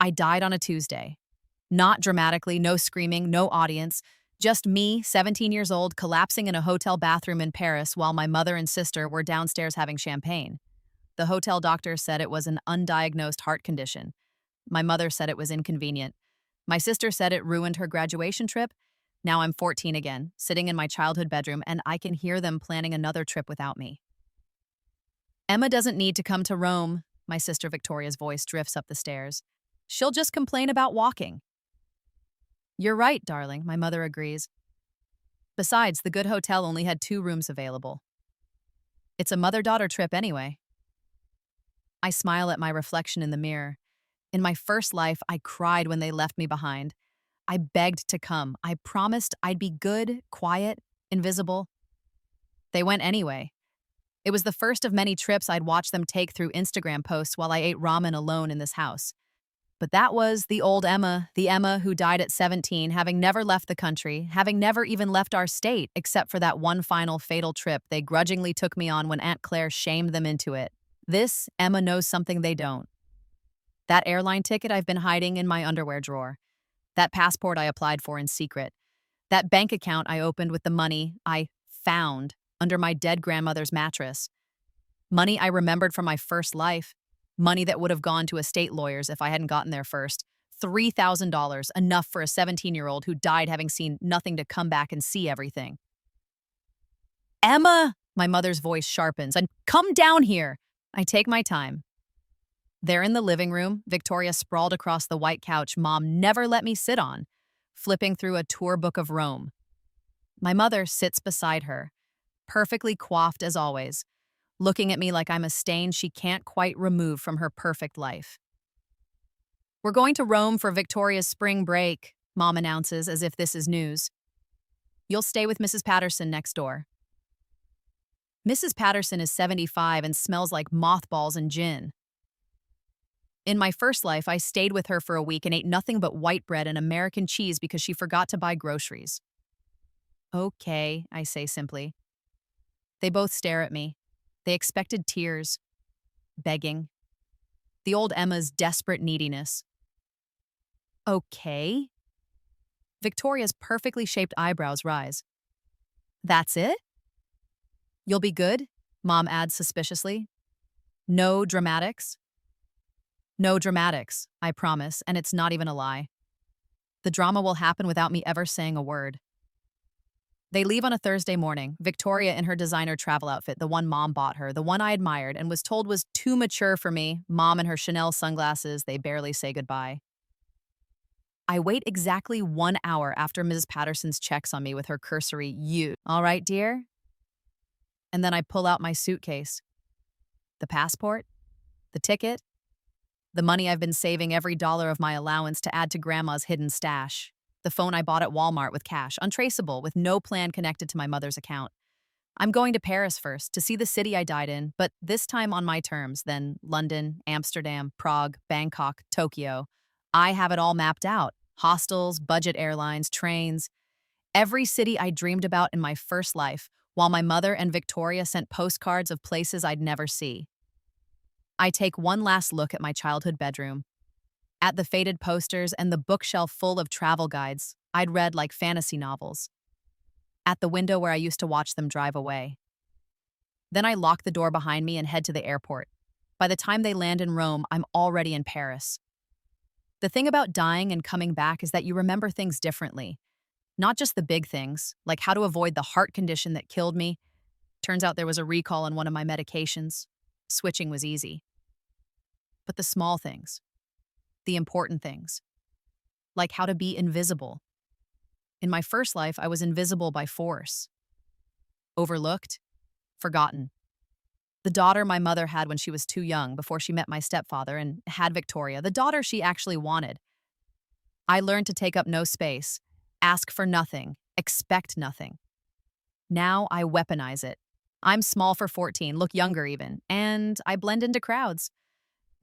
I died on a Tuesday. Not dramatically, no screaming, no audience. Just me, 17 years old, collapsing in a hotel bathroom in Paris while my mother and sister were downstairs having champagne. The hotel doctor said it was an undiagnosed heart condition. My mother said it was inconvenient. My sister said it ruined her graduation trip. Now I'm 14 again, sitting in my childhood bedroom, and I can hear them planning another trip without me. Emma doesn't need to come to Rome, my sister Victoria's voice drifts up the stairs. She'll just complain about walking. You're right, darling, my mother agrees. Besides, the good hotel only had 2 rooms available. It's a mother-daughter trip anyway. I smile at my reflection in the mirror. In my first life, I cried when they left me behind. I begged to come. I promised I'd be good, quiet, invisible. They went anyway. It was the first of many trips I'd watched them take through Instagram posts while I ate ramen alone in this house. But that was the old Emma, the Emma who died at 17, having never left the country, having never even left our state, except for that one final fatal trip they grudgingly took me on when Aunt Claire shamed them into it. This Emma knows something they don't. That airline ticket I've been hiding in my underwear drawer. That passport I applied for in secret. That bank account I opened with the money I found under my dead grandmother's mattress. Money I remembered from my first life. Money that would have gone to estate lawyers if I hadn't gotten there first. $3,000, enough for a 17-year-old who died having seen nothing to come back and see everything. Emma, my mother's voice sharpens, and come down here. I take my time. There in the living room, Victoria sprawled across the white couch Mom never let me sit on, flipping through a tour book of Rome. My mother sits beside her, perfectly coiffed as always, looking at me like I'm a stain she can't quite remove from her perfect life. We're going to Rome for Victoria's spring break, Mom announces as if this is news. You'll stay with Mrs. Patterson next door. Mrs. Patterson is 75 and smells like mothballs and gin. In my first life, I stayed with her for a week and ate nothing but white bread and American cheese because she forgot to buy groceries. Okay, I say simply. They both stare at me. They expected tears, begging. The old Emma's desperate neediness. Okay? Victoria's perfectly shaped eyebrows rise. That's it? You'll be good? Mom adds suspiciously. No dramatics? No dramatics, I promise, and it's not even a lie. The drama will happen without me ever saying a word. They leave on a Thursday morning, Victoria in her designer travel outfit, the one Mom bought her, the one I admired and was told was too mature for me, Mom in her Chanel sunglasses, they barely say goodbye. I wait exactly 1 hour after Mrs. Patterson's checks on me with her cursory, "You, all right, dear?" And then I pull out my suitcase. The passport, the ticket, the money I've been saving every dollar of my allowance to add to Grandma's hidden stash. The phone I bought at Walmart with cash, untraceable, with no plan connected to my mother's account. I'm going to Paris first, to see the city I died in, but this time on my terms, then London, Amsterdam, Prague, Bangkok, Tokyo. I have it all mapped out. Hostels, budget airlines, trains. Every city I dreamed about in my first life, while my mother and Victoria sent postcards of places I'd never see. I take one last look at my childhood bedroom, at the faded posters and the bookshelf full of travel guides I'd read like fantasy novels, at the window where I used to watch them drive away. Then I lock the door behind me and head to the airport. By the time they land in Rome, I'm already in Paris. The thing about dying and coming back is that you remember things differently. Not just the big things, like how to avoid the heart condition that killed me. Turns out there was a recall on one of my medications. Switching was easy. But the small things. The important things, like how to be invisible. In my first life, I was invisible by force. Overlooked, forgotten. The daughter my mother had when she was too young, before she met my stepfather and had Victoria, the daughter she actually wanted. I learned to take up no space, ask for nothing, expect nothing. Now I weaponize it. I'm small for 14, look younger even, and I blend into crowds.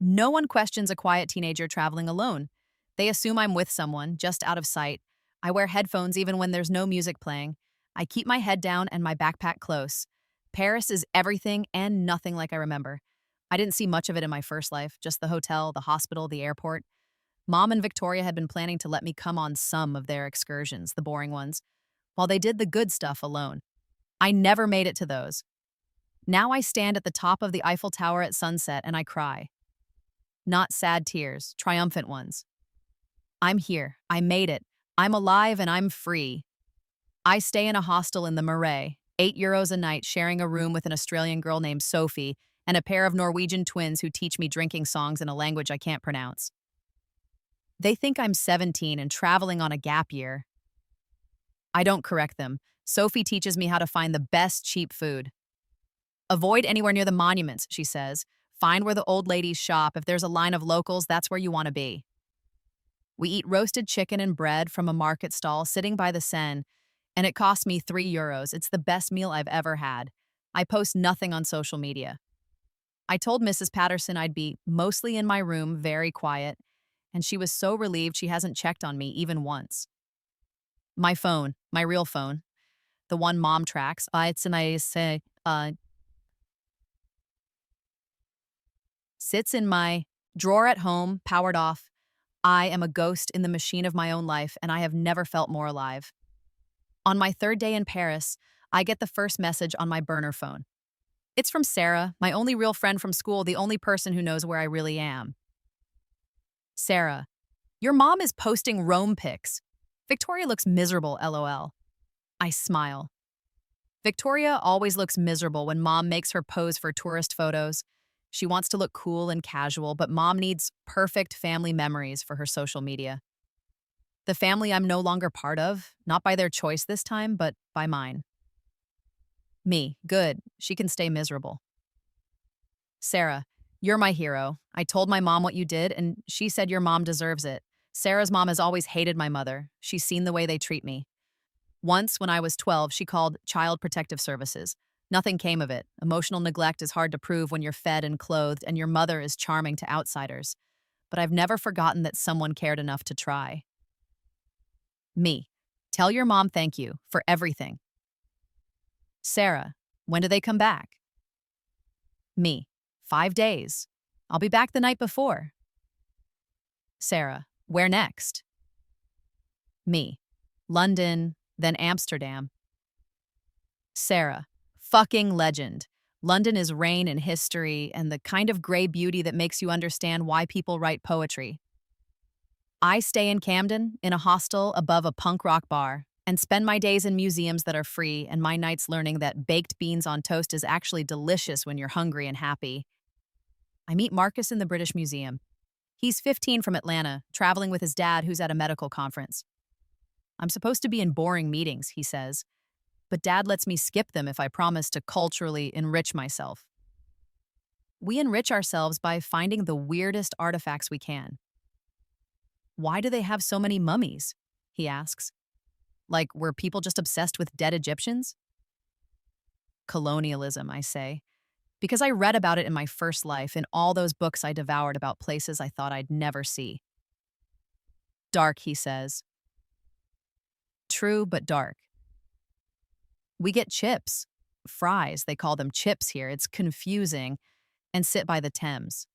No one questions a quiet teenager traveling alone. They assume I'm with someone, just out of sight. I wear headphones even when there's no music playing. I keep my head down and my backpack close. Paris is everything and nothing like I remember. I didn't see much of it in my first life, just the hotel, the hospital, the airport. Mom and Victoria had been planning to let me come on some of their excursions, the boring ones, while they did the good stuff alone. I never made it to those. Now I stand at the top of the Eiffel Tower at sunset and I cry. Not sad tears, triumphant ones. I'm here. I made it. I'm alive and I'm free. I stay in a hostel in the Marais, €8 a night, sharing a room with an Australian girl named Sophie and a pair of Norwegian twins who teach me drinking songs in a language I can't pronounce. They think I'm 17 and traveling on a gap year. I don't correct them. Sophie teaches me how to find the best cheap food. Avoid anywhere near the monuments, she says. Find where the old ladies shop. If there's a line of locals, that's where you want to be. We eat roasted chicken and bread from a market stall sitting by the Seine, and it cost me €3. It's the best meal I've ever had. I post nothing on social media. I told Mrs. Patterson I'd be mostly in my room, very quiet, and she was so relieved she hasn't checked on me even once. My phone, my real phone, the one Mom tracks, sits in my drawer at home, powered off. I am a ghost in the machine of my own life, and I have never felt more alive. On my third day in Paris, I get the first message on my burner phone. It's from Sarah, my only real friend from school, the only person who knows where I really am. Sarah, your mom is posting Rome pics. Victoria looks miserable, LOL. I smile. Victoria always looks miserable when Mom makes her pose for tourist photos. She wants to look cool and casual, but Mom needs perfect family memories for her social media. The family I'm no longer part of, not by their choice this time, but by mine. Me, good, she can stay miserable. Sarah, you're my hero. I told my mom what you did, and she said your mom deserves it. Sarah's mom has always hated my mother. She's seen the way they treat me. Once, when I was 12, she called Child Protective Services. Nothing came of it. Emotional neglect is hard to prove when you're fed and clothed, and your mother is charming to outsiders. But I've never forgotten that someone cared enough to try. Me, tell your mom thank you for everything. Sarah, when do they come back? Me, 5 days. I'll be back the night before. Sarah, where next? Me, London, then Amsterdam. Sarah, fucking legend. London is rain and history and the kind of gray beauty that makes you understand why people write poetry. I stay in Camden, in a hostel above a punk rock bar, and spend my days in museums that are free and my nights learning that baked beans on toast is actually delicious when you're hungry and happy. I meet Marcus in the British Museum. He's 15 from Atlanta, traveling with his dad who's at a medical conference. I'm supposed to be in boring meetings, he says, but Dad lets me skip them if I promise to culturally enrich myself. We enrich ourselves by finding the weirdest artifacts we can. Why do they have so many mummies? He asks. Like, were people just obsessed with dead Egyptians? Colonialism, I say. Because I read about it in my first life in all those books I devoured about places I thought I'd never see. Dark, he says. True, but dark. We get chips. Fries, they call them chips here. It's confusing. And sit by the Thames.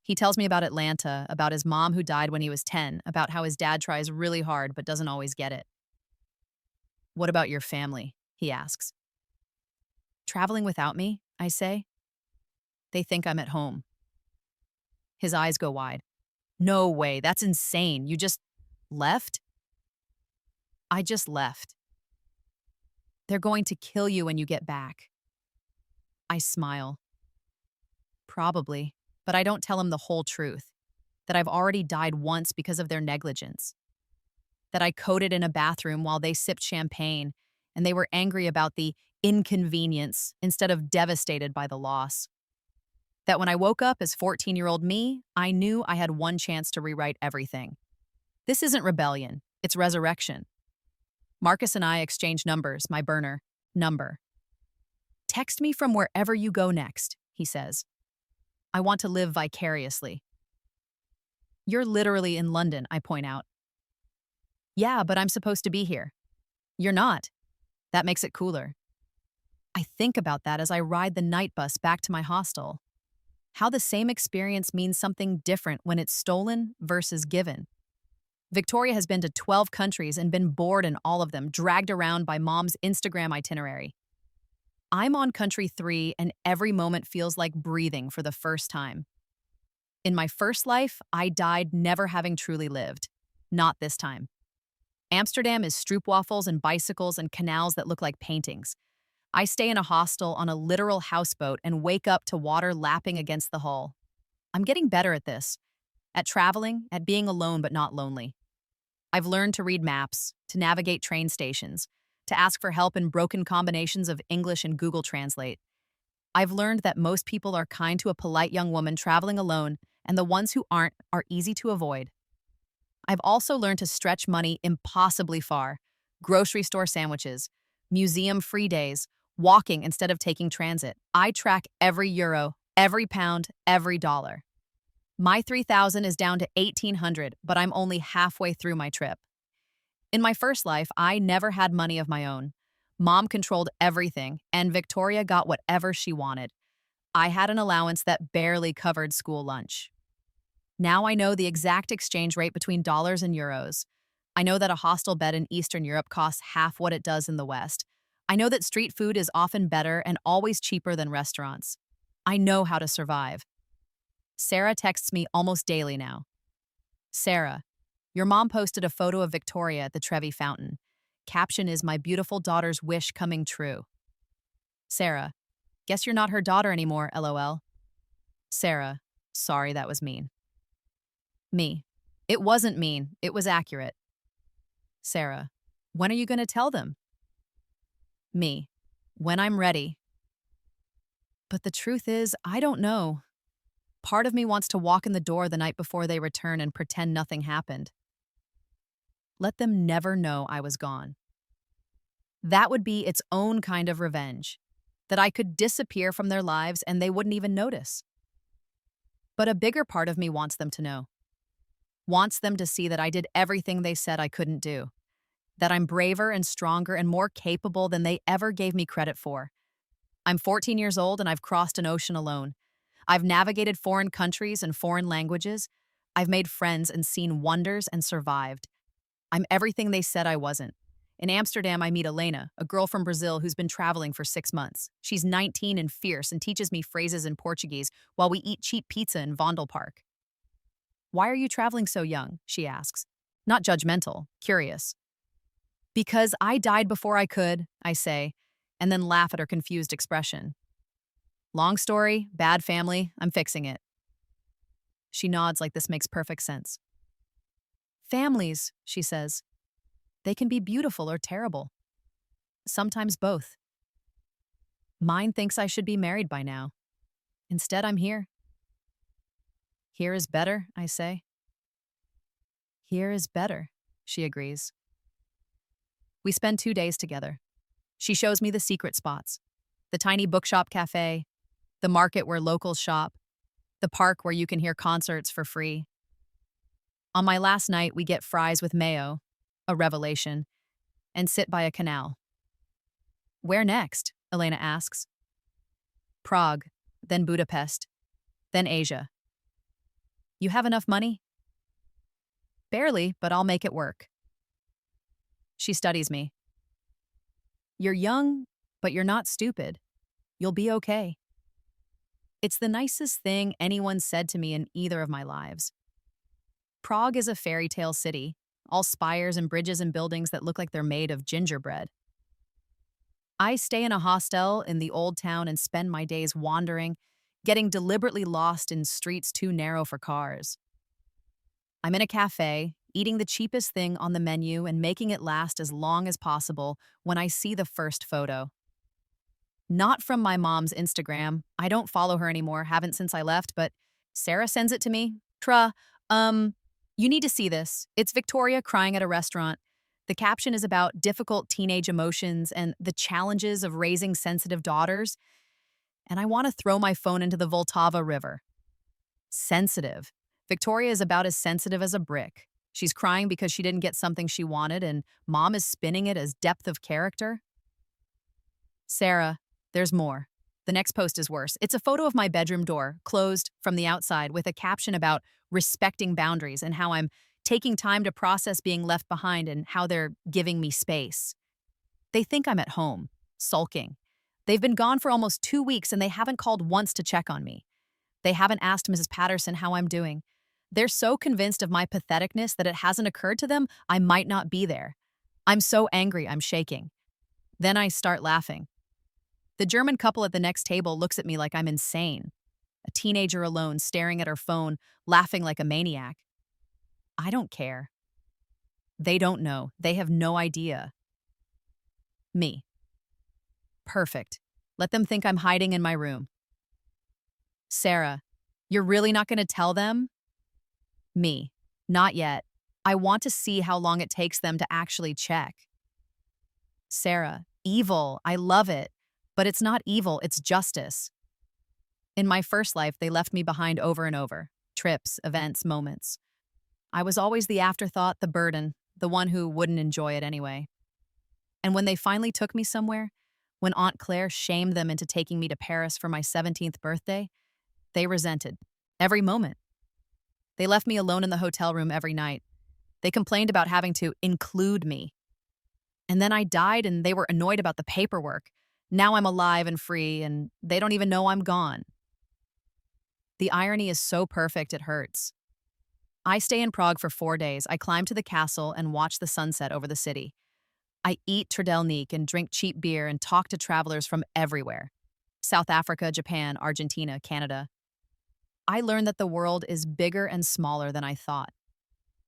He tells me about Atlanta, about his mom who died when he was 10, about how his dad tries really hard but doesn't always get it. What about your family? He asks. Traveling without me, I say. They think I'm at home. His eyes go wide. No way, that's insane. You just left? I just left. They're going to kill you when you get back. I smile. Probably, but I don't tell him the whole truth. That I've already died once because of their negligence. That I coded in a bathroom while they sipped champagne, and they were angry about the inconvenience instead of devastated by the loss. That when I woke up as 14-year-old me, I knew I had one chance to rewrite everything. This isn't rebellion, it's resurrection. Marcus and I exchange numbers, my burner, number. Text me from wherever you go next, he says. I want to live vicariously. You're literally in London, I point out. Yeah, but I'm supposed to be here. You're not. That makes it cooler. I think about that as I ride the night bus back to my hostel. how the same experience means something different when it's stolen versus given. Victoria has been to 12 countries and been bored in all of them, dragged around by mom's Instagram itinerary. I'm on country 3 and every moment feels like breathing for the first time. In my first life, I died never having truly lived. Not this time. Amsterdam is stroopwafels and bicycles and canals that look like paintings. I stay in a hostel on a literal houseboat and wake up to water lapping against the hull. I'm getting better at this, at traveling, at being alone but not lonely. I've learned to read maps, to navigate train stations, to ask for help in broken combinations of English and Google Translate. I've learned that most people are kind to a polite young woman traveling alone, and the ones who aren't are easy to avoid. I've also learned to stretch money impossibly far. Grocery store sandwiches, museum free days, walking instead of taking transit. I track every euro, every pound, every dollar. My 3,000 is down to 1,800, but I'm only halfway through my trip. In my first life, I never had money of my own. Mom controlled everything, and Victoria got whatever she wanted. I had an allowance that barely covered school lunch. Now I know the exact exchange rate between dollars and euros. I know that a hostel bed in Eastern Europe costs half what it does in the West. I know that street food is often better and always cheaper than restaurants. I know how to survive. Sarah texts me almost daily now. Sarah, your mom posted a photo of Victoria at the Trevi Fountain. Caption is my beautiful daughter's wish coming true. Sarah, guess you're not her daughter anymore, LOL. Sarah, sorry that was mean. Me, it wasn't mean, it was accurate. Sarah, when are you going to tell them? Me, when I'm ready. But the truth is, I don't know. Part of me wants to walk in the door the night before they return and pretend nothing happened. Let them never know I was gone. That would be its own kind of revenge, that I could disappear from their lives and they wouldn't even notice. But a bigger part of me wants them to know. Wants them to see that I did everything they said I couldn't do. That I'm braver and stronger and more capable than they ever gave me credit for. I'm 14 years old and I've crossed an ocean alone. I've navigated foreign countries and foreign languages. I've made friends and seen wonders and survived. I'm everything they said I wasn't. In Amsterdam, I meet Elena, a girl from Brazil who's been traveling for 6 months. She's 19 and fierce and teaches me phrases in Portuguese while we eat cheap pizza in Vondelpark. Why are you traveling so young? She asks. Not judgmental, curious. Because I died before I could, I say, and then laugh at her confused expression. Long story, bad family, I'm fixing it. She nods like this makes perfect sense. Families, she says. They can be beautiful or terrible. Sometimes both. Mine thinks I should be married by now. Instead, I'm here. Here is better, I say. Here is better, she agrees. We spend 2 days together. She shows me the secret spots. The tiny bookshop cafe, the market where locals shop, the park where you can hear concerts for free. On my last night, we get fries with mayo, a revelation, and sit by a canal. Where next? Elena asks. Prague, then Budapest, then Asia. You have enough money? Barely, but I'll make it work. She studies me. You're young, but you're not stupid. You'll be okay. It's the nicest thing anyone said to me in either of my lives. Prague is a fairy tale city, all spires and bridges and buildings that look like they're made of gingerbread. I stay in a hostel in the old town and spend my days wandering, getting deliberately lost in streets too narrow for cars. I'm in a cafe, eating the cheapest thing on the menu and making it last as long as possible when I see the first photo. Not from my mom's Instagram. I don't follow her anymore, haven't since I left, but Sarah sends it to me. You need to see this. It's Victoria crying at a restaurant. The caption is about difficult teenage emotions and the challenges of raising sensitive daughters. And I want to throw my phone into the Vltava River. Sensitive. Victoria is about as sensitive as a brick. She's crying because she didn't get something she wanted, and mom is spinning it as depth of character. Sarah, there's more. The next post is worse. It's a photo of my bedroom door, closed from the outside, with a caption about respecting boundaries and how I'm taking time to process being left behind and how they're giving me space. They think I'm at home, sulking. They've been gone for almost 2 weeks and they haven't called once to check on me. They haven't asked Mrs. Patterson how I'm doing. They're so convinced of my patheticness that it hasn't occurred to them I might not be there. I'm so angry, I'm shaking. Then I start laughing. The German couple at the next table looks at me like I'm insane. A teenager alone, staring at her phone, laughing like a maniac. I don't care. They don't know. They have no idea. Me. Perfect. Let them think I'm hiding in my room. Sarah, you're really not going to tell them? Me. Not yet. I want to see how long it takes them to actually check. Sarah. Evil. I love it. But it's not evil, it's justice. In my first life, they left me behind over and over. Trips, events, moments. I was always the afterthought, the burden, the one who wouldn't enjoy it anyway. And when they finally took me somewhere, when Aunt Claire shamed them into taking me to Paris for my 17th birthday, they resented. Every moment. They left me alone in the hotel room every night. They complained about having to include me. And then I died and they were annoyed about the paperwork. Now I'm alive and free, and they don't even know I'm gone. The irony is so perfect it hurts. I stay in Prague for 4 days. I climb to the castle and watch the sunset over the city. I eat Trdelník and drink cheap beer and talk to travelers from everywhere. South Africa, Japan, Argentina, Canada. I learn that the world is bigger and smaller than I thought.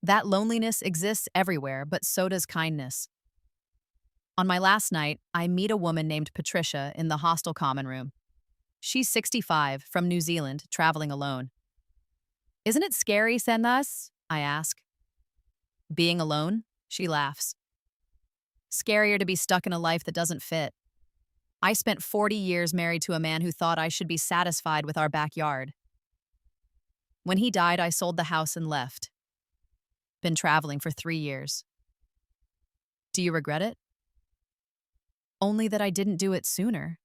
That loneliness exists everywhere, but so does kindness. On my last night, I meet a woman named Patricia in the hostel common room. She's 65, from New Zealand, traveling alone. Isn't it scary, Sendas? I ask. Being alone? She laughs. Scarier to be stuck in a life that doesn't fit. I spent 40 years married to a man who thought I should be satisfied with our backyard. When he died, I sold the house and left. Been traveling for 3 years. Do you regret it? Only that I didn't do it sooner.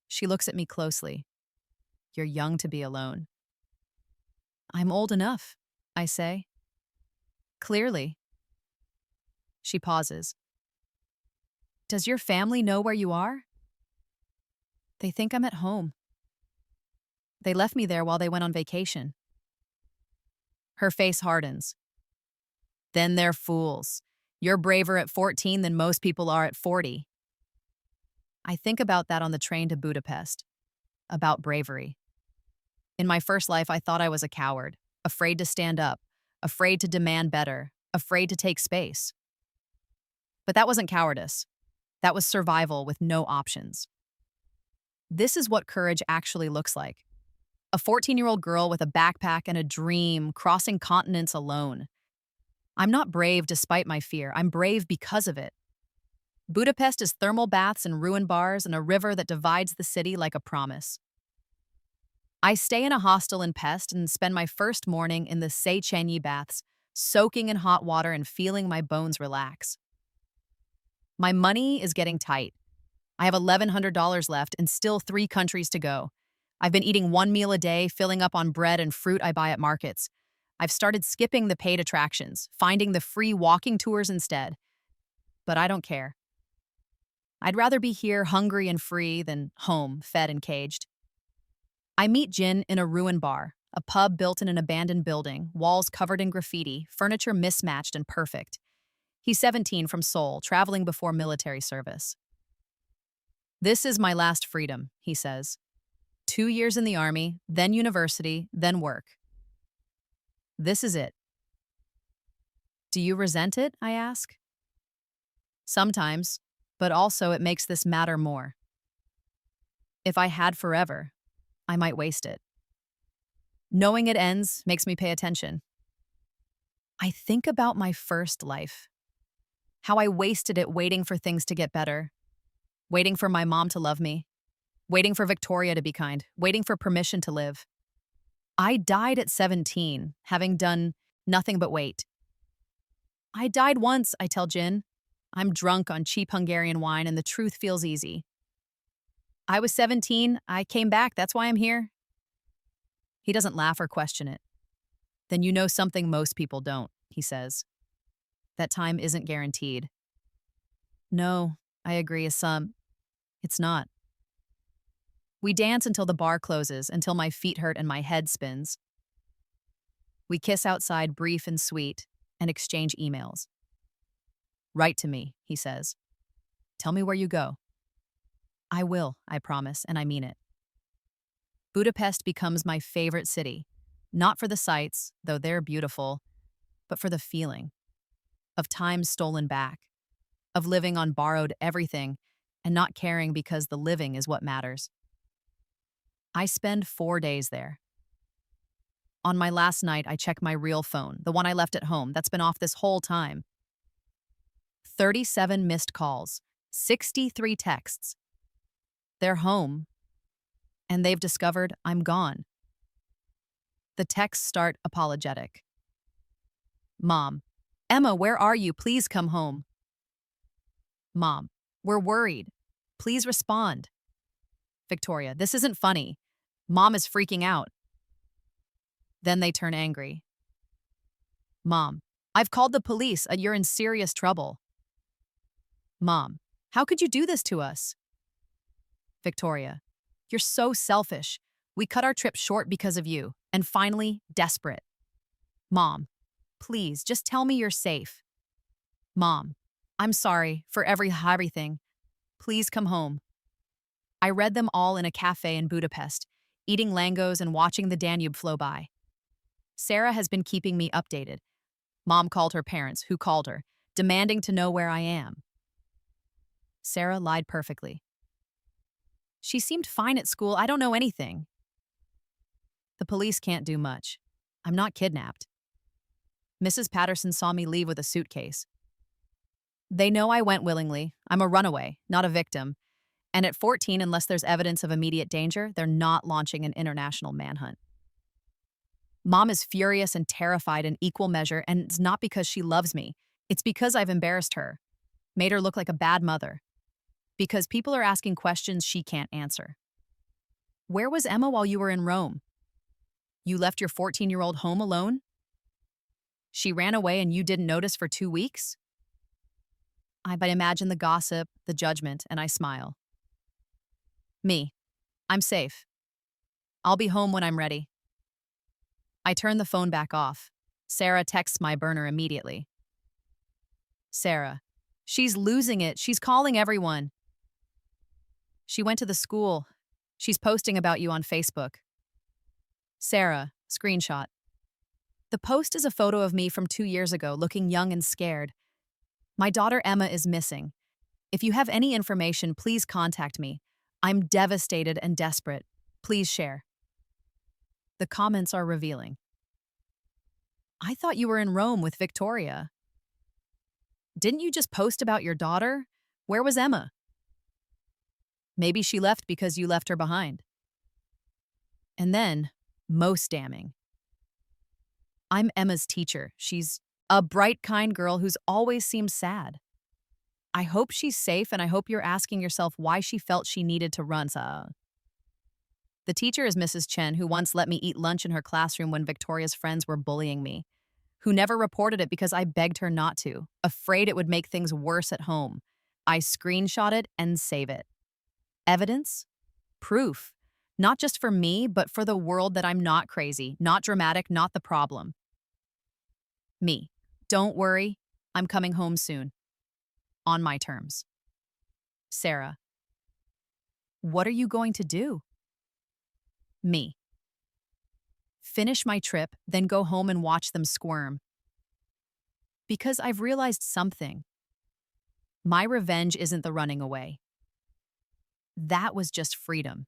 She looks at me closely. You're young to be alone. I'm old enough, I say. Clearly. She pauses. Does your family know where you are? They think I'm at home. They left me there while they went on vacation. Her face hardens. Then they're fools. You're braver at 14 than most people are at 40. I think about that on the train to Budapest. About bravery. In my first life, I thought I was a coward, afraid to stand up, afraid to demand better, afraid to take space. But that wasn't cowardice. That was survival with no options. This is what courage actually looks like. A 14-year-old girl with a backpack and a dream crossing continents alone. I'm not brave despite my fear. I'm brave because of it. Budapest is thermal baths and ruined bars and a river that divides the city like a promise. I stay in a hostel in Pest and spend my first morning in the Széchenyi baths, soaking in hot water and feeling my bones relax. My money is getting tight. I have $1,100 left and still 3 countries to go. I've been eating 1 meal a day, filling up on bread and fruit I buy at markets. I've started skipping the paid attractions, finding the free walking tours instead. But I don't care. I'd rather be here hungry and free than home, fed and caged. I meet Jin in a ruined bar, a pub built in an abandoned building, walls covered in graffiti, furniture mismatched and perfect. He's 17 from Seoul, traveling before military service. This is my last freedom, he says. 2 years in the army, then university, then work. This is it. Do you resent it? I ask. Sometimes, but also it makes this matter more. If I had forever, I might waste it. Knowing it ends makes me pay attention. I think about my first life. How I wasted it waiting for things to get better. Waiting for my mom to love me. Waiting for Victoria to be kind. Waiting for permission to live. I died at 17, having done nothing but wait. I died once, I tell Jin. I'm drunk on cheap Hungarian wine and the truth feels easy. I was 17. I came back. That's why I'm here. He doesn't laugh or question it. Then you know something most people don't, he says. That time isn't guaranteed. No, I agree, it's not. We dance until the bar closes, until my feet hurt and my head spins. We kiss outside, brief and sweet, and exchange emails. Write to me, he says. Tell me where you go. I will, I promise, and I mean it. Budapest becomes my favorite city, not for the sights, though they're beautiful, but for the feeling of time stolen back, of living on borrowed everything and not caring because the living is what matters. I spend 4 days there. On my last night, I check my real phone, the one I left at home that's been off this whole time. 37 missed calls, 63 texts. They're home, and they've discovered I'm gone. The texts start apologetic. Mom, Emma, where are you? Please come home. Mom, we're worried. Please respond. Victoria, this isn't funny. Mom is freaking out. Then they turn angry. Mom, I've called the police. You're in serious trouble. Mom, how could you do this to us? Victoria, you're so selfish. We cut our trip short because of you. And finally, desperate. Mom, please, just tell me you're safe. Mom, I'm sorry for everything. Please come home. I read them all in a cafe in Budapest, eating langos and watching the Danube flow by. Sarah has been keeping me updated. Mom called her parents, who called her, demanding to know where I am. Sarah lied perfectly. She seemed fine at school. I don't know anything. The police can't do much. I'm not kidnapped. Mrs. Patterson saw me leave with a suitcase. They know I went willingly. I'm a runaway, not a victim. And at 14, unless there's evidence of immediate danger, they're not launching an international manhunt. Mom is furious and terrified in equal measure, and it's not because she loves me. It's because I've embarrassed her, made her look like a bad mother. Because people are asking questions she can't answer. Where was Emma while you were in Rome? You left your 14-year-old home alone? She ran away and you didn't notice for 2 weeks? I imagine the gossip, the judgment, and I smile. Me. I'm safe. I'll be home when I'm ready. I turn the phone back off. Sarah texts my burner immediately. Sarah. She's losing it. She's calling everyone. She went to the school. She's posting about you on Facebook. Sarah. Screenshot. The post is a photo of me from 2 years ago, looking young and scared. My daughter Emma is missing. If you have any information, please contact me. I'm devastated and desperate. Please share. The comments are revealing. I thought you were in Rome with Victoria. Didn't you just post about your daughter? Where was Emma? Maybe she left because you left her behind. And then, most damning. I'm Emma's teacher. She's a bright, kind girl who's always seemed sad. I hope she's safe, and I hope you're asking yourself why she felt she needed to run. The teacher is Mrs. Chen, who once let me eat lunch in her classroom when Victoria's friends were bullying me, who never reported it because I begged her not to, afraid it would make things worse at home. I screenshot it and save it. Evidence? Proof. Not just for me, but for the world that I'm not crazy, not dramatic, not the problem. Me. Don't worry, I'm coming home soon. On my terms. Sarah. What are you going to do? Me. Finish my trip, then go home and watch them squirm. Because I've realized something. My revenge isn't the running away. That was just freedom.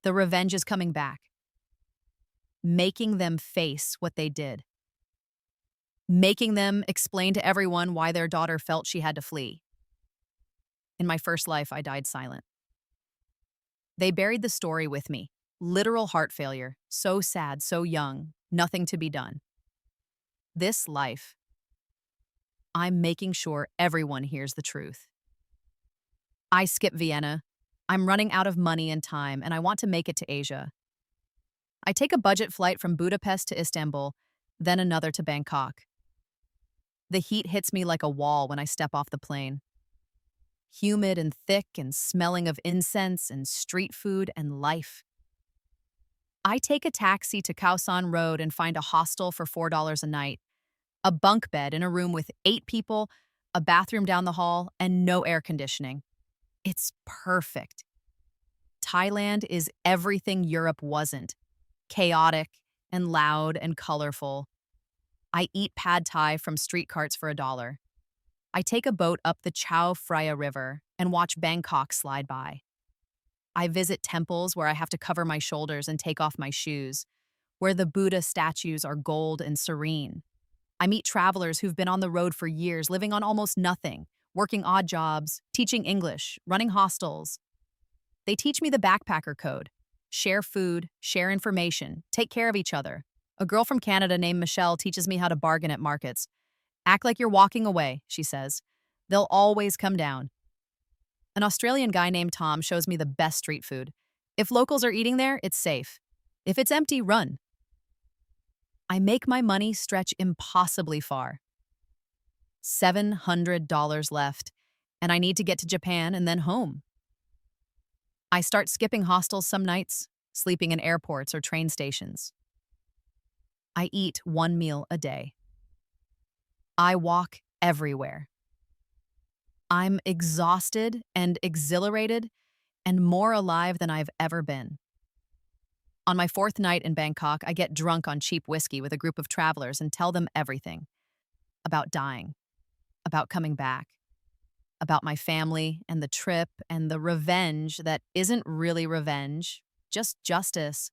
The revenge is coming back. Making them face what they did. Making them explain to everyone why their daughter felt she had to flee. In my first life, I died silent. They buried the story with me. Literal heart failure. So sad, so young. Nothing to be done. This life, I'm making sure everyone hears the truth. I skip Vienna. I'm running out of money and time, and I want to make it to Asia. I take a budget flight from Budapest to Istanbul, then another to Bangkok. The heat hits me like a wall when I step off the plane. Humid and thick and smelling of incense and street food and life. I take a taxi to Khao San Road and find a hostel for $4 a night, a bunk bed in a room with 8 people, a bathroom down the hall, and no air conditioning. It's perfect. Thailand is everything Europe wasn't. Chaotic and loud and colorful. I eat pad thai from street carts for $1. I take a boat up the Chao Phraya River and watch Bangkok slide by. I visit temples where I have to cover my shoulders and take off my shoes, where the Buddha statues are gold and serene. I meet travelers who've been on the road for years, living on almost nothing, working odd jobs, teaching English, running hostels. They teach me the backpacker code. Share food, share information, take care of each other. A girl from Canada named Michelle teaches me how to bargain at markets. Act like you're walking away, she says. They'll always come down. An Australian guy named Tom shows me the best street food. If locals are eating there, it's safe. If it's empty, run. I make my money stretch impossibly far. $700 left, and I need to get to Japan and then home. I start skipping hostels some nights, sleeping in airports or train stations. I eat 1 meal a day. I walk everywhere. I'm exhausted and exhilarated and more alive than I've ever been. On my 4th night in Bangkok, I get drunk on cheap whiskey with a group of travelers and tell them everything. About dying, about coming back, about my family and the trip and the revenge that isn't really revenge, just justice.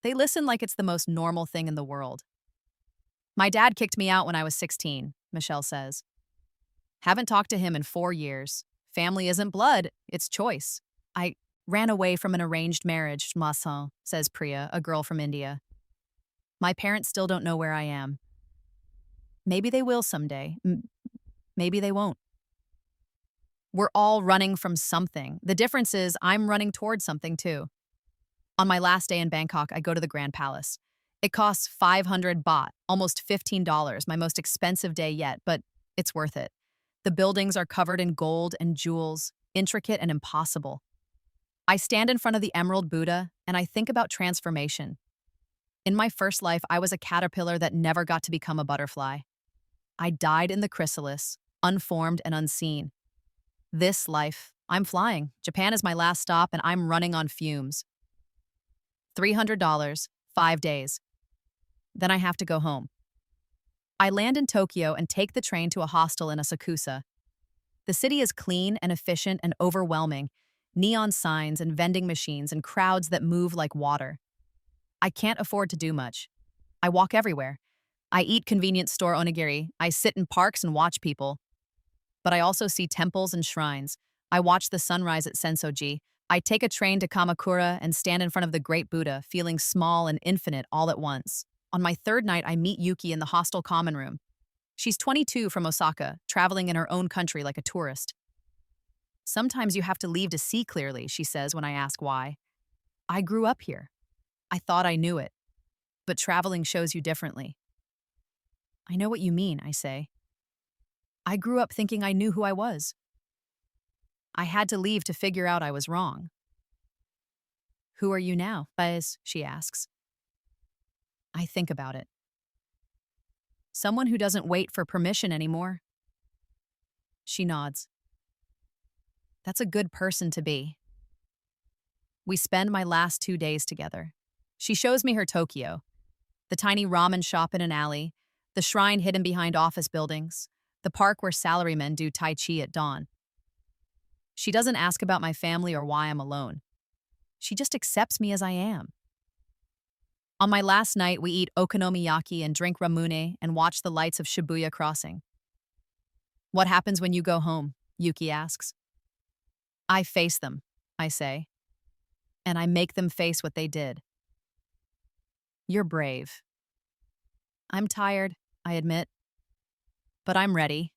They listen like it's the most normal thing in the world. My dad kicked me out when I was 16, Michelle says. Haven't talked to him in 4 years. Family isn't blood, it's choice. I ran away from an arranged marriage, Masan, says Priya, a girl from India. My parents still don't know where I am. Maybe they will someday. Maybe they won't. We're all running from something. The difference is I'm running towards something too. On my last day in Bangkok, I go to the Grand Palace. It costs 500 baht, almost $15, my most expensive day yet, but it's worth it. The buildings are covered in gold and jewels, intricate and impossible. I stand in front of the Emerald Buddha and I think about transformation. In my first life, I was a caterpillar that never got to become a butterfly. I died in the chrysalis, unformed and unseen. This life, I'm flying. Japan is my last stop and I'm running on fumes. $300, 5 days. Then I have to go home. I land in Tokyo and take the train to a hostel in Asakusa. The city is clean and efficient and overwhelming. Neon signs and vending machines and crowds that move like water. I can't afford to do much. I walk everywhere. I eat convenience store onigiri. I sit in parks and watch people. But I also see temples and shrines. I watch the sunrise at Sensoji. I take a train to Kamakura and stand in front of the Great Buddha, feeling small and infinite all at once. On my 3rd night, I meet Yuki in the hostel common room. She's 22 from Osaka, traveling in her own country like a tourist. Sometimes you have to leave to see clearly, she says when I ask why. I grew up here. I thought I knew it. But traveling shows you differently. I know what you mean, I say. I grew up thinking I knew who I was. I had to leave to figure out I was wrong. Who are you now, Faiz? She asks. I think about it. Someone who doesn't wait for permission anymore. She nods. That's a good person to be. We spend my last 2 days together. She shows me her Tokyo, the tiny ramen shop in an alley, the shrine hidden behind office buildings, the park where salarymen do Tai Chi at dawn. She doesn't ask about my family or why I'm alone. She just accepts me as I am. On my last night, we eat okonomiyaki and drink ramune and watch the lights of Shibuya crossing. What happens when you go home? Yuki asks. I face them, I say. And I make them face what they did. You're brave. I'm tired, I admit. But I'm ready.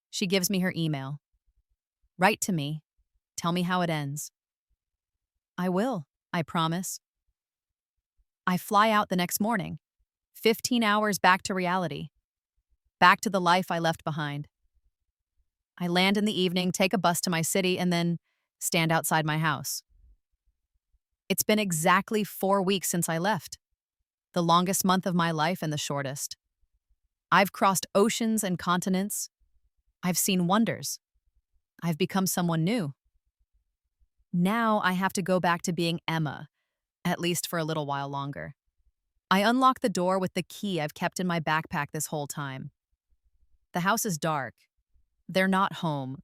She gives me her email. Write to me. Tell me how it ends. I will, I promise. I fly out the next morning, 15 hours back to reality, back to the life I left behind. I land in the evening, take a bus to my city, and then stand outside my house. It's been exactly 4 weeks since I left, the longest month of my life and the shortest. I've crossed oceans and continents. I've seen wonders. I've become someone new. Now I have to go back to being Emma, at least for a little while longer. I unlock the door with the key I've kept in my backpack this whole time. The house is dark. They're not home.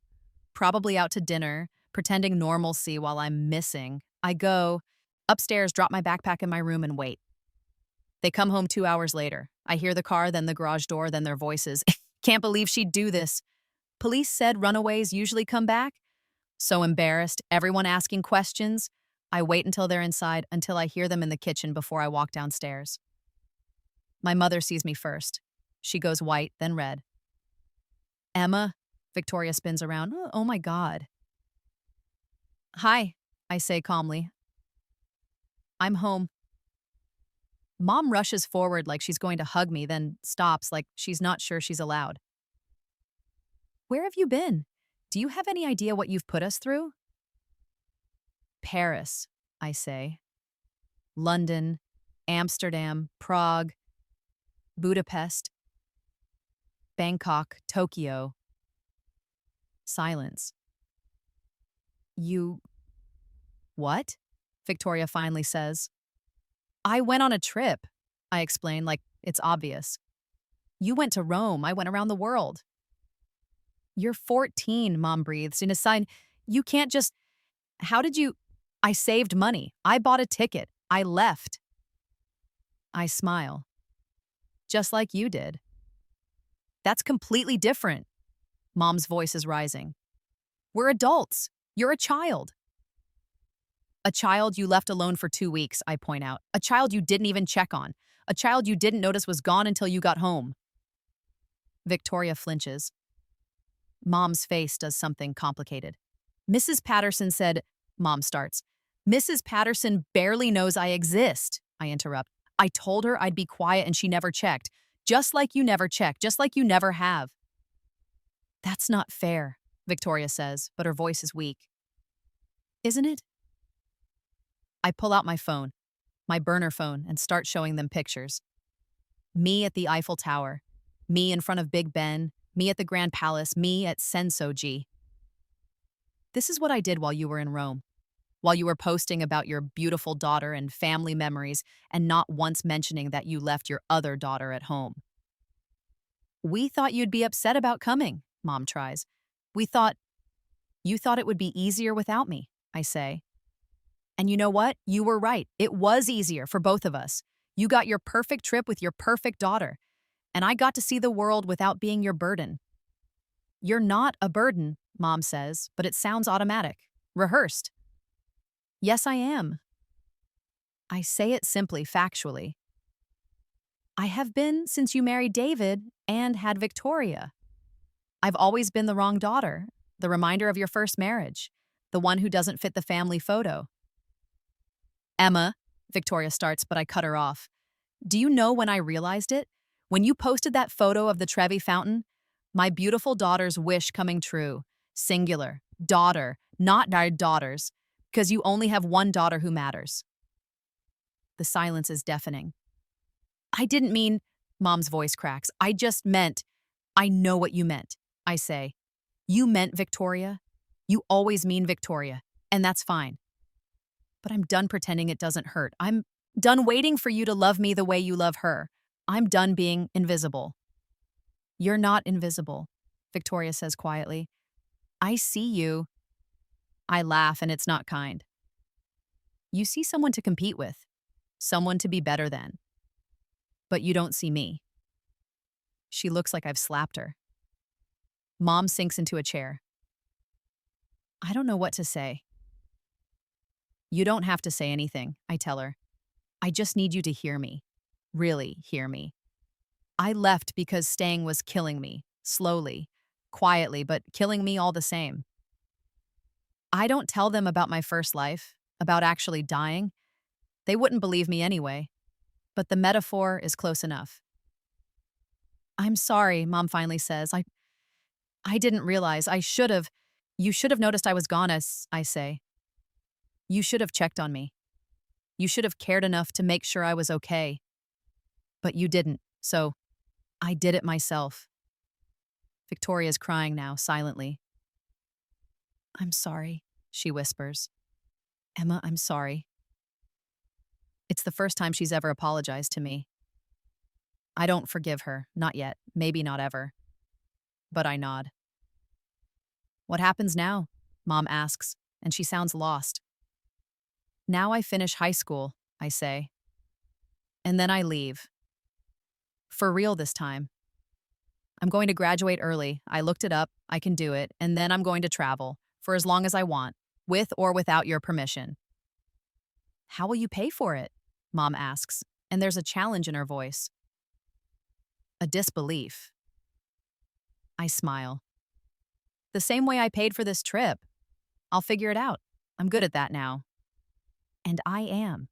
Probably out to dinner, pretending normalcy while I'm missing. I go upstairs, drop my backpack in my room, and wait. They come home 2 hours later. I hear the car, then the garage door, then their voices. Can't believe she'd do this. Police said runaways usually come back. So embarrassed, everyone asking questions. I wait until they're inside, until I hear them in the kitchen before I walk downstairs. My mother sees me first. She goes white, then red. Emma, Victoria spins around. Oh my God. Hi, I say calmly. I'm home. Mom rushes forward like she's going to hug me, then stops like she's not sure she's allowed. Where have you been? Do you have any idea what you've put us through? Paris, I say. London, Amsterdam, Prague, Budapest, Bangkok, Tokyo. Silence. You... What? Victoria finally says. I went on a trip, I explain like it's obvious. You went to Rome, I went around the world. You're 14, Mom breathes in a sign. You can't just... How did you... I saved money. I bought a ticket. I left. I smile. Just like you did. That's completely different. Mom's voice is rising. We're adults. You're a child. A child you left alone for 2 weeks, I point out. A child you didn't even check on. A child you didn't notice was gone until you got home. Victoria flinches. Mom's face does something complicated. Mrs. Patterson said, Mom starts. Mrs. Patterson barely knows I exist, I interrupt. I told her I'd be quiet and she never checked. Just like you never checked, just like you never have. That's not fair, Victoria says, but her voice is weak. Isn't it? I pull out my phone, my burner phone, and start showing them pictures. Me at the Eiffel Tower, me in front of Big Ben, me at the Grand Palace, me at Sensoji. This is what I did while you were in Rome, while you were posting about your beautiful daughter and family memories and not once mentioning that you left your other daughter at home. We thought you'd be upset about coming, Mom tries. You thought it would be easier without me, I say. And you know what? You were right. It was easier for both of us. You got your perfect trip with your perfect daughter, and I got to see the world without being your burden. You're not a burden, Mom says, but it sounds automatic, rehearsed. Yes, I am. I say it simply, factually. I have been since you married David and had Victoria. I've always been the wrong daughter, the reminder of your first marriage, the one who doesn't fit the family photo. Emma, Victoria starts, but I cut her off. Do you know when I realized it? When you posted that photo of the Trevi fountain? My beautiful daughter's wish coming true. Singular. Daughter, not our daughters, because you only have one daughter who matters. The silence is deafening. I didn't mean, Mom's voice cracks. I just meant, I know what you meant, I say. You meant Victoria. You always mean Victoria, and that's fine. But I'm done pretending it doesn't hurt. I'm done waiting for you to love me the way you love her. I'm done being invisible. You're not invisible, Victoria says quietly. I see you. I laugh, and it's not kind. You see someone to compete with, someone to be better than. But you don't see me. She looks like I've slapped her. Mom sinks into a chair. I don't know what to say. You don't have to say anything, I tell her. I just need you to hear me. Really hear me. I left because staying was killing me, slowly, quietly, but killing me all the same. I don't tell them about my first life, about actually dying. They wouldn't believe me anyway. But the metaphor is close enough. I'm sorry, Mom finally says. I didn't realize. I should have. You should have noticed I was gone, as I say. You should have checked on me. You should have cared enough to make sure I was okay. But you didn't, so I did it myself. Victoria's crying now, silently. I'm sorry, she whispers. Emma, I'm sorry. It's the first time she's ever apologized to me. I don't forgive her, not yet, maybe not ever. But I nod. What happens now? Mom asks, and she sounds lost. Now I finish high school, I say. And then I leave. For real this time. I'm going to graduate early. I looked it up, I can do it, and then I'm going to travel, for as long as I want, with or without your permission. How will you pay for it? Mom asks, and there's a challenge in her voice. A disbelief. I smile. The same way I paid for this trip. I'll figure it out. I'm good at that now. And I am.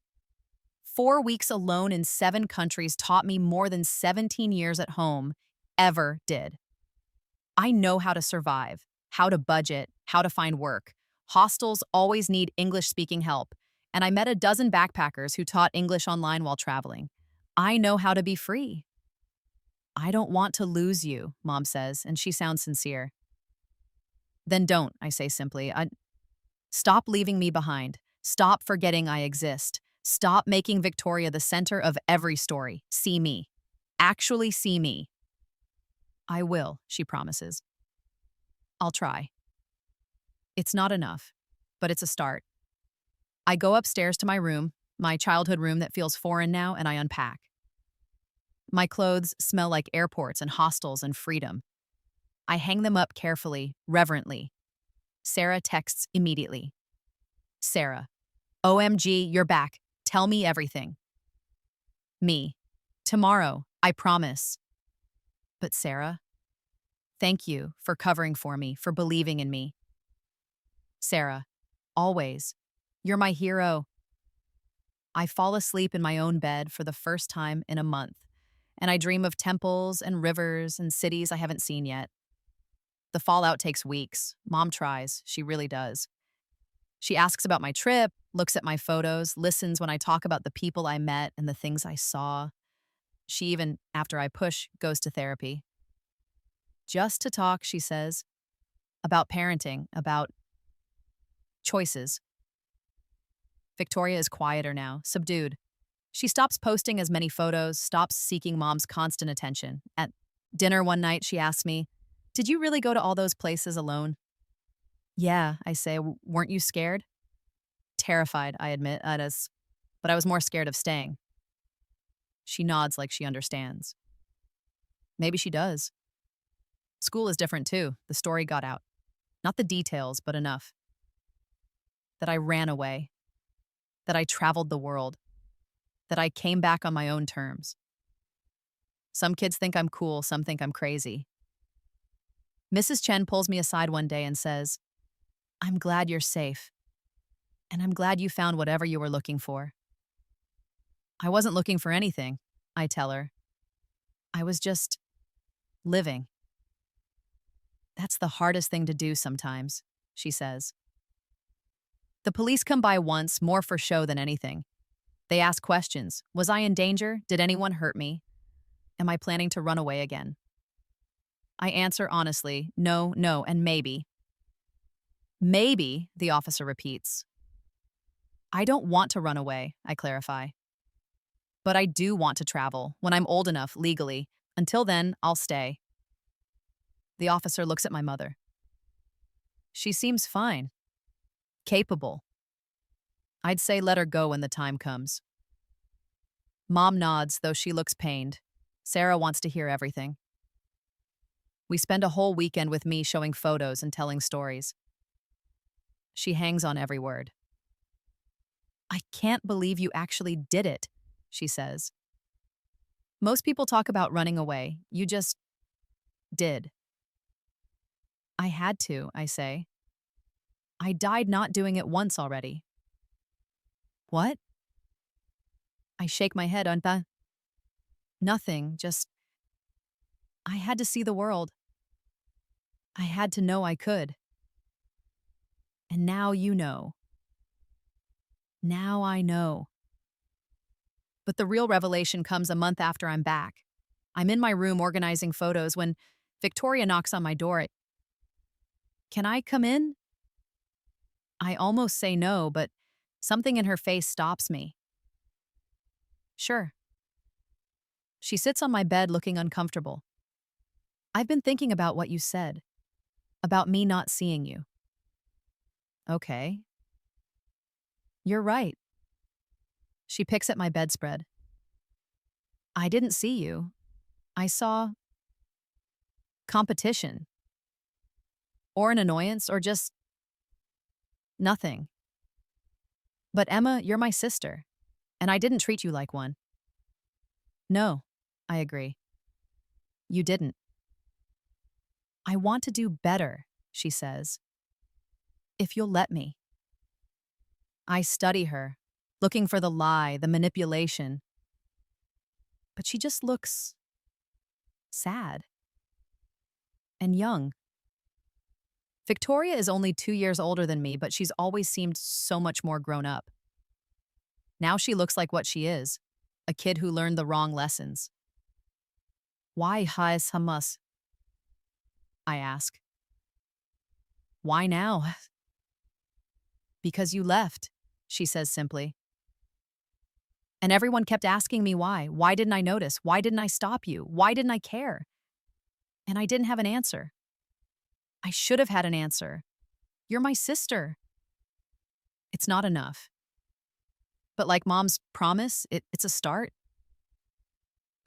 4 weeks alone in 7 countries taught me more than 17 years at home ever did. I know how to survive, how to budget, how to find work. Hostels always need English-speaking help, and I met a dozen backpackers who taught English online while traveling. I know how to be free. I don't want to lose you, Mom says, and she sounds sincere. Then don't, I say simply. Stop leaving me behind. Stop forgetting I exist. Stop making Victoria the center of every story. See me. Actually see me. I will, she promises. I'll try. It's not enough, but it's a start. I go upstairs to my room, my childhood room that feels foreign now, and I unpack. My clothes smell like airports and hostels and freedom. I hang them up carefully, reverently. Sarah texts immediately. Sarah, OMG, you're back. Tell me everything. Me, tomorrow, I promise. But Sarah, thank you for covering for me, for believing in me. Sarah, always. You're my hero. I fall asleep in my own bed for the first time in a month, and I dream of temples and rivers and cities I haven't seen yet. The fallout takes weeks. Mom tries. She really does. She asks about my trip, looks at my photos, listens when I talk about the people I met and the things I saw. She even, after I push, goes to therapy. Just to talk, she says, about parenting, about choices. Victoria is quieter now, subdued. She stops posting as many photos, stops seeking Mom's constant attention. At dinner one night, she asks me, "Did you really go to all those places alone?" Yeah, I say. Weren't you scared? Terrified, I admit, but I was more scared of staying. She nods like she understands. Maybe she does. School is different too. The story got out. Not the details, but enough. That I ran away. That I traveled the world. That I came back on my own terms. Some kids think I'm cool, some think I'm crazy. Mrs. Chen pulls me aside one day and says, "I'm glad you're safe. And I'm glad you found whatever you were looking for." I wasn't looking for anything, I tell her. I was just living. That's the hardest thing to do sometimes, she says. The police come by once, more for show than anything. They ask questions. Was I in danger? Did anyone hurt me? Am I planning to run away again? I answer honestly, no, and maybe. Maybe, the officer repeats. I don't want to run away, I clarify. But I do want to travel, when I'm old enough, legally. Until then, I'll stay. The officer looks at my mother. She seems fine. Capable. I'd say let her go when the time comes. Mom nods, though she looks pained. Sarah wants to hear everything. We spend a whole weekend with me showing photos and telling stories. She hangs on every word. I can't believe you actually did it, she says. Most people talk about running away. You just did. I had to, I say. I died not doing it once already. What? I shake my head on that. Nothing, just I had to see the world. I had to know I could. And now you know. Now I know. But the real revelation comes a month after I'm back. I'm in my room organizing photos when Victoria knocks on my door. Can I come in? I almost say no, but something in her face stops me. Sure. She sits on my bed looking uncomfortable. I've been thinking about what you said, about me not seeing you. Okay. You're right. She picks at my bedspread. I didn't see you. I saw competition. Or an annoyance, or just nothing. But Emma, you're my sister, and I didn't treat you like one. No, I agree. You didn't. I want to do better, she says. If you'll let me. I study her, looking for the lie, the manipulation. But she just looks sad and young. Victoria is only 2 years older than me, but she's always seemed so much more grown up. Now she looks like what she is, a kid who learned the wrong lessons. Why has Hamas? I ask. Why now? Because you left, she says simply. And everyone kept asking me why. Why didn't I notice? Why didn't I stop you? Why didn't I care? And I didn't have an answer. I should have had an answer. You're my sister. It's not enough. But like Mom's promise, it's a start.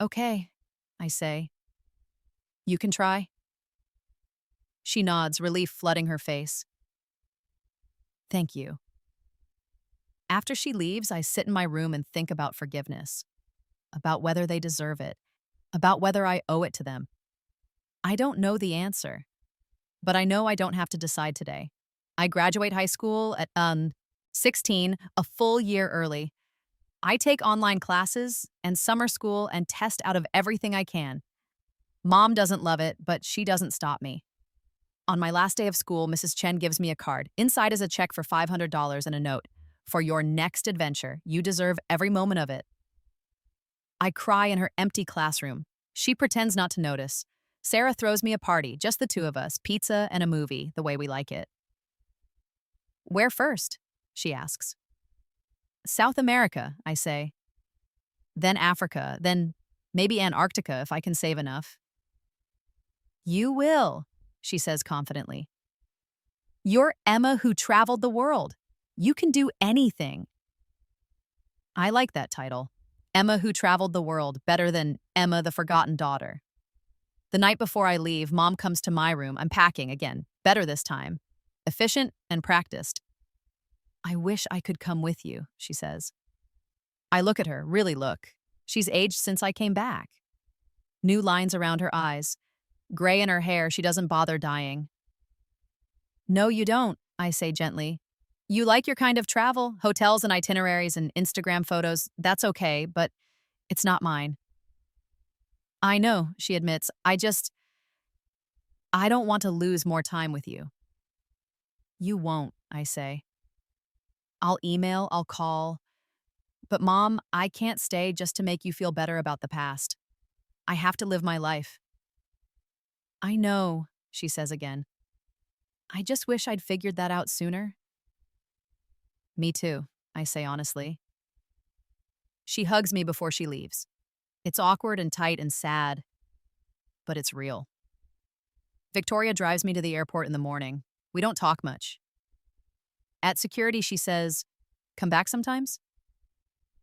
Okay, I say. You can try. She nods, relief flooding her face. Thank you. After she leaves, I sit in my room and think about forgiveness, about whether they deserve it, about whether I owe it to them. I don't know the answer, but I know I don't have to decide today. I graduate high school at 16, a full year early. I take online classes and summer school and test out of everything I can. Mom doesn't love it, but she doesn't stop me. On my last day of school, Mrs. Chen gives me a card. Inside is a check for $500 and a note. For your next adventure, you deserve every moment of it. I cry in her empty classroom. She pretends not to notice. Sarah throws me a party, just the two of us, pizza and a movie, the way we like it. Where first? She asks. South America, I say. Then Africa, then maybe Antarctica if I can save enough. You will, she says confidently. You're Emma who traveled the world. You can do anything. I like that title. Emma who traveled the world, better than Emma the forgotten daughter. The night before I leave, Mom comes to my room. I'm packing again, better this time. Efficient and practiced. I wish I could come with you, she says. I look at her, really look. She's aged since I came back. New lines around her eyes. Gray in her hair, she doesn't bother dyeing. No, you don't, I say gently. You like your kind of travel, hotels and itineraries and Instagram photos, that's okay, but it's not mine. I know, she admits, I don't want to lose more time with you. You won't, I say. I'll email, I'll call. But Mom, I can't stay just to make you feel better about the past. I have to live my life. I know, she says again. I just wish I'd figured that out sooner. Me too, I say honestly. She hugs me before she leaves. It's awkward and tight and sad, but it's real. Victoria drives me to the airport in the morning. We don't talk much. At security, she says, "Come back sometimes?"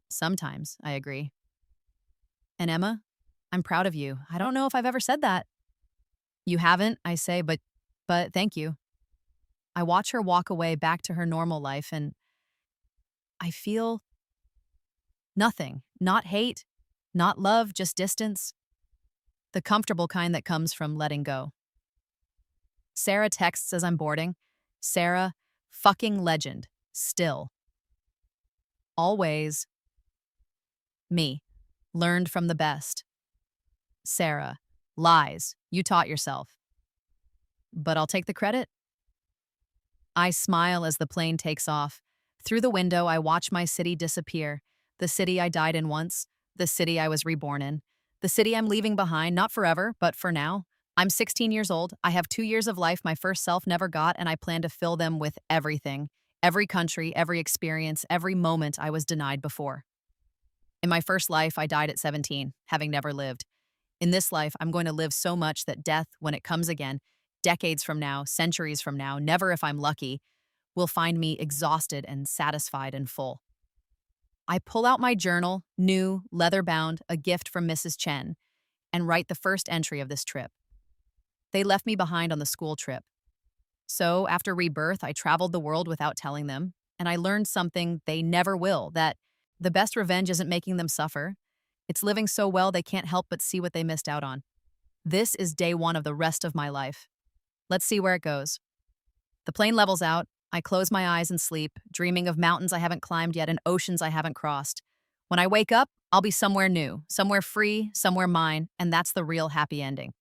Sometimes, I agree. And Emma, I'm proud of you. I don't know if I've ever said that. You haven't, I say, but thank you. I watch her walk away back to her normal life, and I feel nothing. Not hate, not love, just distance. The comfortable kind that comes from letting go. Sarah texts as I'm boarding. Sarah, Fucking legend. Still. Always. Me. Learned from the best. Sarah. Lies. You taught yourself. But I'll take the credit. I smile as the plane takes off. Through the window, I watch my city disappear. The city I died in once. The city I was reborn in. The city I'm leaving behind, not forever, but for now. I'm 16 years old. I have 2 years of life my first self never got, and I plan to fill them with everything. Every country, every experience, every moment I was denied before. In my first life, I died at 17, having never lived. In this life, I'm going to live so much that death, when it comes again, decades from now, centuries from now, never if I'm lucky, will find me exhausted and satisfied and full. I pull out my journal, new, leather-bound, a gift from Mrs. Chen, and write the first entry of this trip. They left me behind on the school trip. So, after Rebirth, I traveled the world without telling them, and I learned something they never will, that the best revenge isn't making them suffer. It's living so well they can't help but see what they missed out on. This is day one of the rest of my life. Let's see where it goes. The plane levels out. I close my eyes and sleep, dreaming of mountains I haven't climbed yet and oceans I haven't crossed. When I wake up, I'll be somewhere new, somewhere free, somewhere mine, and that's the real happy ending.